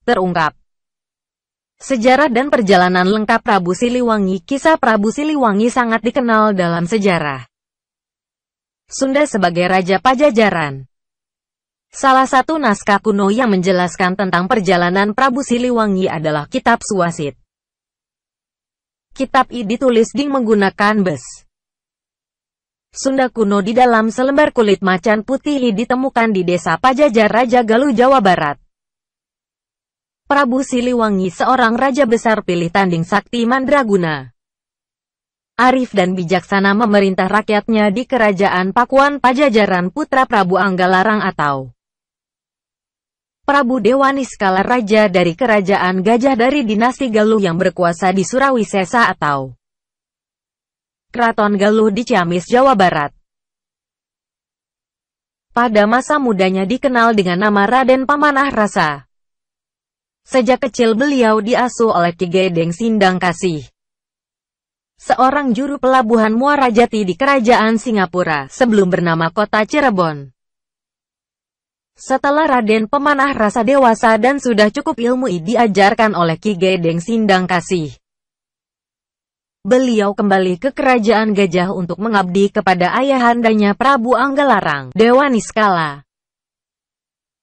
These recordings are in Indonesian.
terungkap. Sejarah dan perjalanan lengkap Prabu Siliwangi. Kisah Prabu Siliwangi sangat dikenal dalam sejarah Sunda sebagai Raja Pajajaran. Salah satu naskah kuno yang menjelaskan tentang perjalanan Prabu Siliwangi adalah Kitab Suwasid. Kitab ini ditulis menggunakan bes Sunda kuno di dalam selembar kulit macan putih ditemukan di desa Pajajar, Raja Galuh, Jawa Barat. Prabu Siliwangi seorang raja besar pilih tanding sakti mandraguna. Arif dan bijaksana memerintah rakyatnya di kerajaan Pakuan Pajajaran. Putra Prabu Anggalarang atau Prabu Dewa Niskala, raja dari kerajaan Gajah dari dinasti Galuh yang berkuasa di Surawisesa atau Keraton Galuh di Ciamis, Jawa Barat. Pada masa mudanya dikenal dengan nama Raden Pamanah Rasa. Sejak kecil beliau diasuh oleh Ki Gedeng Sindangkasih, seorang juru pelabuhan Muara Jati di kerajaan Singapura, sebelum bernama kota Cirebon. Setelah Raden Pemanah Rasa dewasa dan sudah cukup ilmu diajarkan oleh Ki Gedeng Sindangkasih, beliau kembali ke kerajaan Gajah untuk mengabdi kepada ayahandanya Prabu Anggalarang, Dewa Niskala.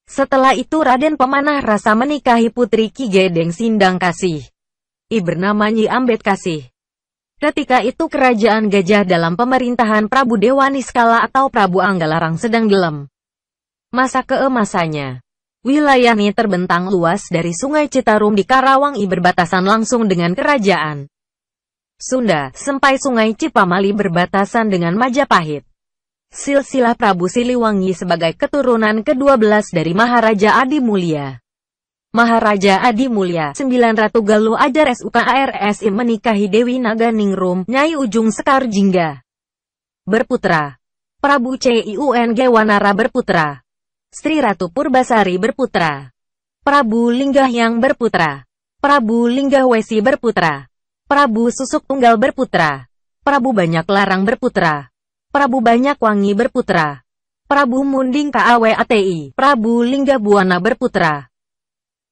Setelah itu Raden Pemanah Rasa menikahi putri Ki Gedeng Sindangkasih, bernama Nyi Ambetkasih. Ketika itu kerajaan Gajah dalam pemerintahan Prabu Dewa Niskala atau Prabu Anggalarang sedang dalam masa keemasannya. Wilayah ini terbentang luas dari Sungai Citarum di Karawang berbatasan langsung dengan kerajaan Sunda, sampai Sungai Cipamali berbatasan dengan Majapahit. Silsilah Prabu Siliwangi sebagai keturunan ke-12 dari Maharaja Adi Mulia. Maharaja Adi Mulia, 9 Ratu Galuh Ajar SUKARSI menikahi Dewi Naganingrum, Nyai Ujung Sekar Jingga. Berputra. Prabu Ciung Wanara berputra. Sri Ratu Purbasari berputra. Prabu Linggahyang berputra. Prabu Linggahwesi berputra. Prabu Susuk Tunggal berputra. Prabu Banyak Larang berputra. Prabu Banyakwangi berputra. Prabu Munding Kawati. Prabu Linggabuana berputra.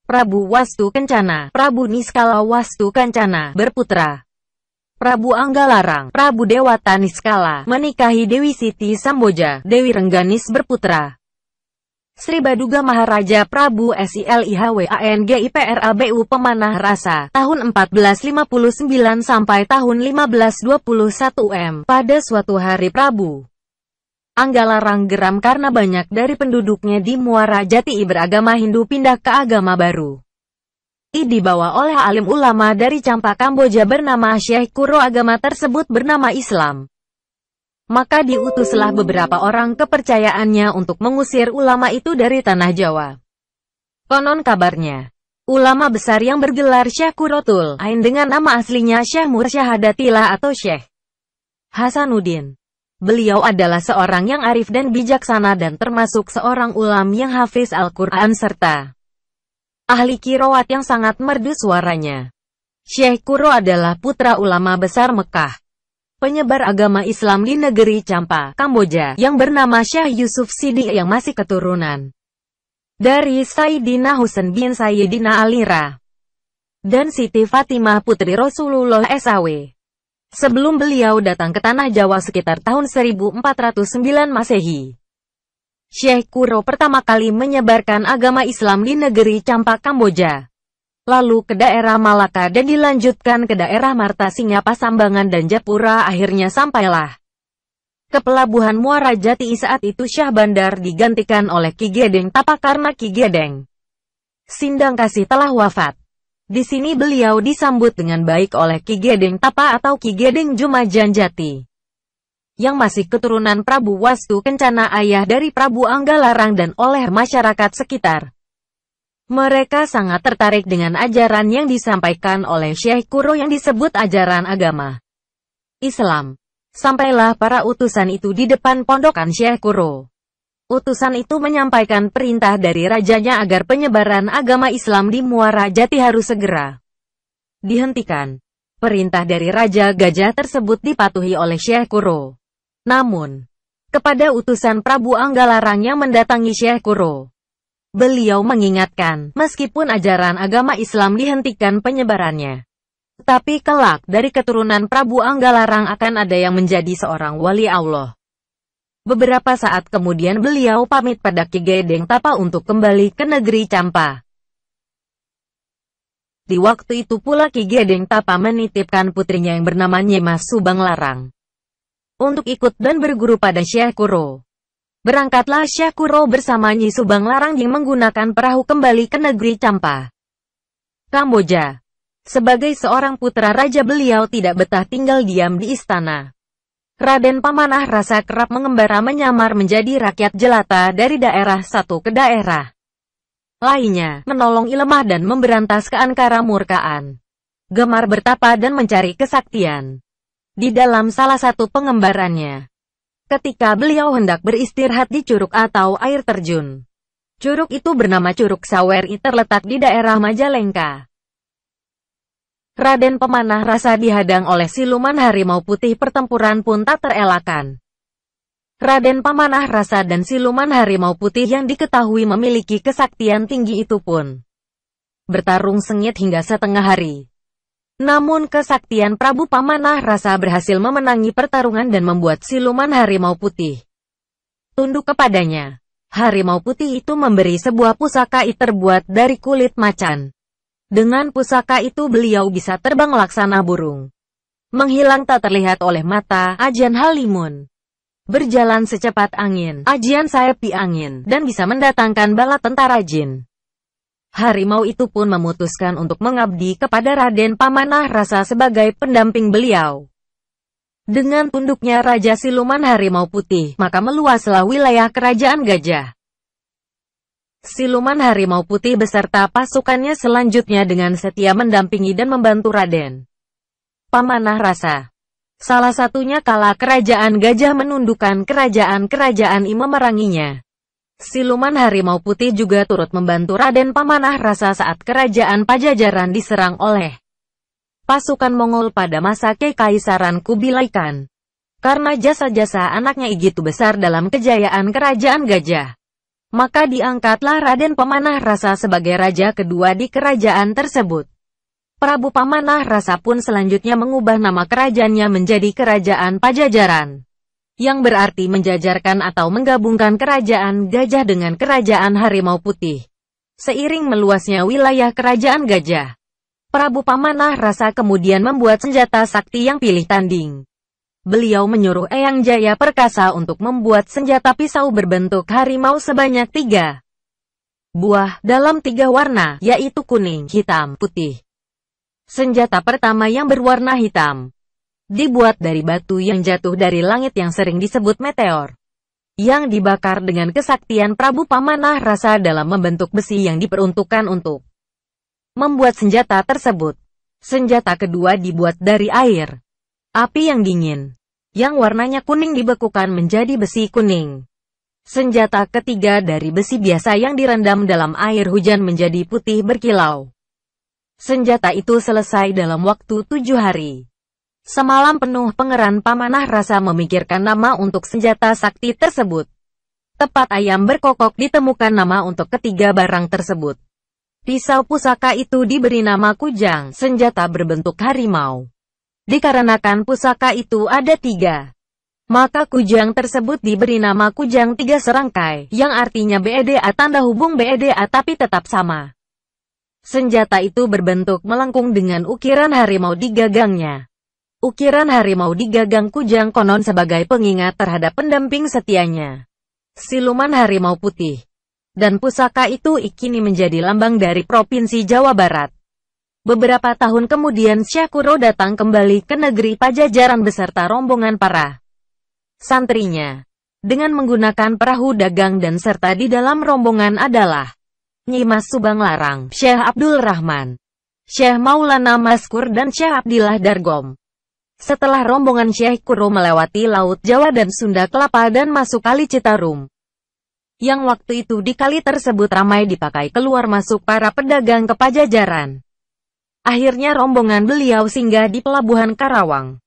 Prabu Wastu Kencana. Prabu Niskala Wastu Kencana berputra. Prabu Anggalarang. Prabu Dewata Niskala menikahi Dewi Siti Samboja. Dewi Rengganis berputra. Sri Baduga Maharaja Prabu Silihwanggi Pemanah Rasa, tahun 1459 sampai tahun 1521 Pada suatu hari Prabu Anggalarang geram karena banyak dari penduduknya di Muara Jati beragama Hindu pindah ke agama baru. Dibawa oleh alim ulama dari Campa Kamboja bernama Syekh Kuro. Agama tersebut bernama Islam. Maka diutuslah beberapa orang kepercayaannya untuk mengusir ulama itu dari tanah Jawa. Konon kabarnya, ulama besar yang bergelar Syekh Kurotul Ain dengan nama aslinya Syekh Mursyahadatillah atau Syekh Hasanuddin. Beliau adalah seorang yang arif dan bijaksana dan termasuk seorang ulam yang hafiz Al-Quran serta ahli qiraat yang sangat merdu suaranya. Syekh Kuro adalah putra ulama besar Mekah, penyebar agama Islam di negeri Campa, Kamboja, yang bernama Syekh Yusuf Sidik yang masih keturunan dari Sayyidina Husain bin Sayyidina Alira dan Siti Fatimah putri Rasulullah SAW. Sebelum beliau datang ke tanah Jawa sekitar tahun 1409 Masehi, Syekh Kuro pertama kali menyebarkan agama Islam di negeri Campa, Kamboja, lalu ke daerah Malaka dan dilanjutkan ke daerah Marta Singa, Pasambangan dan Japura. Akhirnya sampailah ke pelabuhan Muara Jati. Saat itu Syah Bandar digantikan oleh Ki Gedeng Tapa karena Ki Gedeng Sindangkasih telah wafat. Di sini beliau disambut dengan baik oleh Ki Gedeng Tapa atau Ki Gedeng Jumajan Jati, yang masih keturunan Prabu Wastu Kencana, ayah dari Prabu Anggalarang, dan oleh masyarakat sekitar. Mereka sangat tertarik dengan ajaran yang disampaikan oleh Syekh Kuro yang disebut ajaran agama Islam. Sampailah para utusan itu di depan pondokan Syekh Kuro. Utusan itu menyampaikan perintah dari rajanya agar penyebaran agama Islam di Muara Jati harus segera dihentikan. Perintah dari Raja Gajah tersebut dipatuhi oleh Syekh Kuro. Namun, kepada utusan Prabu Anggalarang yang mendatangi Syekh Kuro, Beliau mengingatkan, meskipun ajaran agama Islam dihentikan penyebarannya, tapi kelak dari keturunan Prabu Anggalarang akan ada yang menjadi seorang wali Allah. Beberapa saat kemudian beliau pamit pada Ki Gedeng Tapa untuk kembali ke negeri Campa. Di waktu itu pula Ki Gedeng Tapa menitipkan putrinya yang bernama Nyimas Subanglarang untuk ikut dan berguru pada Syekh Kuro. Berangkatlah Syekh Kuro bersama Nyi Subanglarang yang menggunakan perahu kembali ke negeri Campa, Kamboja. Sebagai seorang putra raja beliau tidak betah tinggal diam di istana. Raden Pamanah Rasa kerap mengembara menyamar menjadi rakyat jelata dari daerah satu ke daerah lainnya, menolong lemah dan memberantas keangkara-murkaan, gemar bertapa dan mencari kesaktian. Di dalam salah satu pengembarannya, ketika beliau hendak beristirahat di curug atau air terjun, curug itu bernama Curug Saweri terletak di daerah Majalengka. Raden Pemanah Rasa dihadang oleh siluman harimau putih. Pertempuran pun tak terelakkan. Raden Pamanah Rasa dan siluman harimau putih yang diketahui memiliki kesaktian tinggi itu pun bertarung sengit hingga setengah hari. Namun kesaktian Prabu Pamanah Rasa berhasil memenangi pertarungan dan membuat siluman harimau putih tunduk kepadanya. Harimau putih itu memberi sebuah pusaka terbuat dari kulit macan. Dengan pusaka itu beliau bisa terbang laksana burung, menghilang tak terlihat oleh mata. Ajian Halimun berjalan secepat angin, ajian saepi angin, dan bisa mendatangkan bala tentara jin. Harimau itu pun memutuskan untuk mengabdi kepada Raden Pamanah Rasa sebagai pendamping beliau. Dengan tunduknya Raja Siluman Harimau Putih, maka meluaslah wilayah Kerajaan Gajah. Siluman Harimau Putih beserta pasukannya selanjutnya dengan setia mendampingi dan membantu Raden Pamanah Rasa. Salah satunya kala Kerajaan Gajah menundukkan kerajaan-kerajaan memeranginya. Siluman Harimau Putih juga turut membantu Raden Pamanah Rasa saat kerajaan Pajajaran diserang oleh pasukan Mongol pada masa Kekaisaran Kubilai Khan. Karena jasa-jasa anaknya begitu besar dalam kejayaan kerajaan Gajah, maka diangkatlah Raden Pamanah Rasa sebagai raja kedua di kerajaan tersebut. Prabu Pamanah Rasa pun selanjutnya mengubah nama kerajaannya menjadi Kerajaan Pajajaran, yang berarti menjajarkan atau menggabungkan kerajaan Gajah dengan kerajaan Harimau Putih. Seiring meluasnya wilayah kerajaan Gajah, Prabu Pamanah Rasa kemudian membuat senjata sakti yang pilih tanding. Beliau menyuruh Eyang Jaya Perkasa untuk membuat senjata pisau berbentuk harimau sebanyak 3 buah, dalam 3 warna, yaitu kuning, hitam, putih. Senjata pertama yang berwarna hitam dibuat dari batu yang jatuh dari langit yang sering disebut meteor, yang dibakar dengan kesaktian Prabu Pamanah Rasa dalam membentuk besi yang diperuntukkan untuk membuat senjata tersebut. Senjata kedua dibuat dari air, api yang dingin, yang warnanya kuning dibekukan menjadi besi kuning. Senjata ketiga dari besi biasa yang direndam dalam air hujan menjadi putih berkilau. Senjata itu selesai dalam waktu 7 hari. Semalam penuh Pangeran Pamanah Rasa memikirkan nama untuk senjata sakti tersebut. Tepat ayam berkokok ditemukan nama untuk ketiga barang tersebut. Pisau pusaka itu diberi nama Kujang, senjata berbentuk harimau. Dikarenakan pusaka itu ada 3, maka Kujang tersebut diberi nama Kujang 3 serangkai, yang artinya BEDA tanda hubung BEDA tapi tetap sama. Senjata itu berbentuk melengkung dengan ukiran harimau di gagangnya. Ukiran harimau di gagang Kujang konon sebagai pengingat terhadap pendamping setianya, Siluman Harimau Putih. Dan pusaka itu kini menjadi lambang dari Provinsi Jawa Barat. Beberapa tahun kemudian Syekh Kuro datang kembali ke negeri Pajajaran beserta rombongan para santrinya, dengan menggunakan perahu dagang dan serta di dalam rombongan adalah Nyimas Subanglarang, Syekh Abdul Rahman, Syekh Maulana Maskur dan Syekh Abdillah Dargom. Setelah rombongan Syekh Kuro melewati Laut Jawa dan Sunda Kelapa dan masuk Kali Citarum, yang waktu itu di kali tersebut ramai dipakai keluar masuk para pedagang ke Pajajaran. Akhirnya rombongan beliau singgah di Pelabuhan Karawang.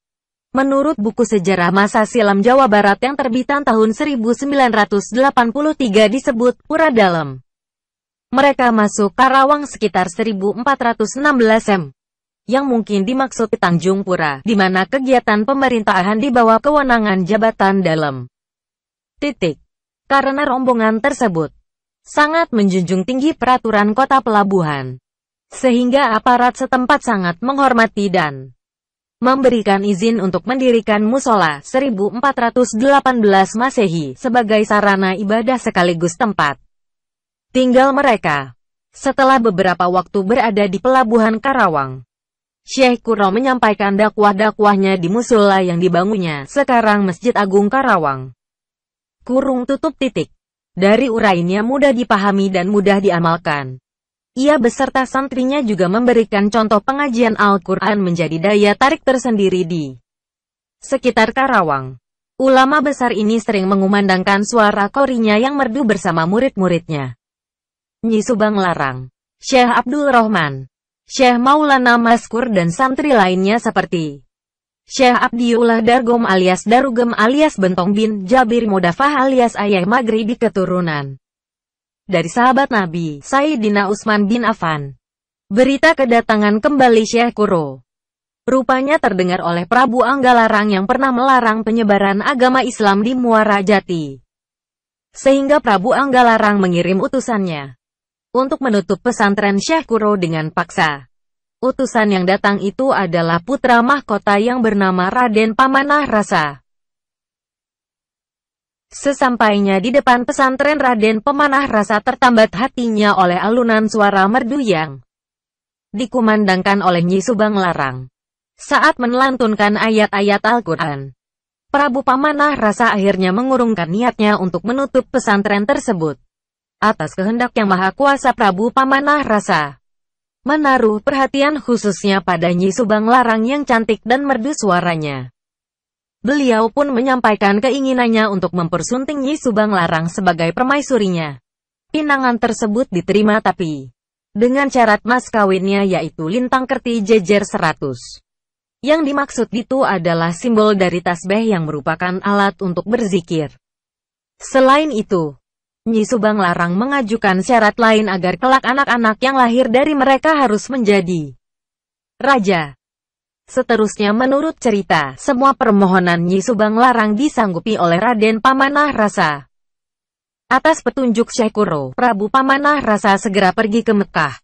Menurut buku sejarah masa silam Jawa Barat yang terbitan tahun 1983 disebut Pura Dalem, Mereka masuk Karawang sekitar 1416 m. Yang mungkin dimaksud Tanjung Pura, di mana kegiatan pemerintahan di bawah kewenangan Jabatan Dalam. Karena rombongan tersebut sangat menjunjung tinggi peraturan kota pelabuhan, sehingga aparat setempat sangat menghormati dan memberikan izin untuk mendirikan musola 1418 Masehi sebagai sarana ibadah sekaligus tempat tinggal mereka. Setelah beberapa waktu berada di pelabuhan Karawang, Syekh Kuro menyampaikan dakwah-dakwahnya di musola yang dibangunnya sekarang Masjid Agung Karawang. Dari uraiannya mudah dipahami dan mudah diamalkan. Ia beserta santrinya juga memberikan contoh pengajian Al-Quran menjadi daya tarik tersendiri di sekitar Karawang. Ulama besar ini sering mengumandangkan suara qorinya yang merdu bersama murid-muridnya. Nyi Subang Larang, Syekh Abdul Rahman, Syekh Maulana Maskur dan santri lainnya seperti Syekh Abdiullah Dargom alias Darugem alias Bentong bin Jabir Modafah alias Ayah Maghribi keturunan dari sahabat Nabi, Sayyidina Utsman bin Affan. Berita kedatangan kembali Syekh Kuro rupanya terdengar oleh Prabu Anggalarang yang pernah melarang penyebaran agama Islam di Muara Jati. Sehingga Prabu Anggalarang mengirim utusannya untuk menutup pesantren Syekh Kuro dengan paksa. Utusan yang datang itu adalah putra mahkota yang bernama Raden Pamanah Rasa. Sesampainya di depan pesantren, Raden Pamanah Rasa tertambat hatinya oleh alunan suara merdu yang dikumandangkan oleh Nyi Subang Larang. Saat melantunkan ayat-ayat Al-Quran, Prabu Pamanah Rasa akhirnya mengurungkan niatnya untuk menutup pesantren tersebut. Atas kehendak yang maha kuasa, Prabu Pamanah Rasa menaruh perhatian khususnya pada Nyi Subang Larang yang cantik dan merdu suaranya. Beliau pun menyampaikan keinginannya untuk mempersunting Nyi Subang Larang sebagai permaisurinya. Pinangan tersebut diterima tapi dengan syarat mas kawinnya yaitu lintang kerti jejer 100. Yang dimaksud itu adalah simbol dari tasbih yang merupakan alat untuk berzikir. Selain itu, Nyi Subang Larang mengajukan syarat lain agar kelak anak-anak yang lahir dari mereka harus menjadi raja. Seterusnya menurut cerita, semua permohonan Nyi Subang Larang disanggupi oleh Raden Pamanah Rasa. Atas petunjuk Syekh Kuro, Prabu Pamanah Rasa segera pergi ke Mekah.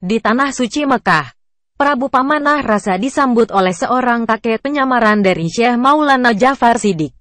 Di tanah suci Mekah, Prabu Pamanah Rasa disambut oleh seorang kakek penyamaran dari Syekh Maulana Jafar Siddiq.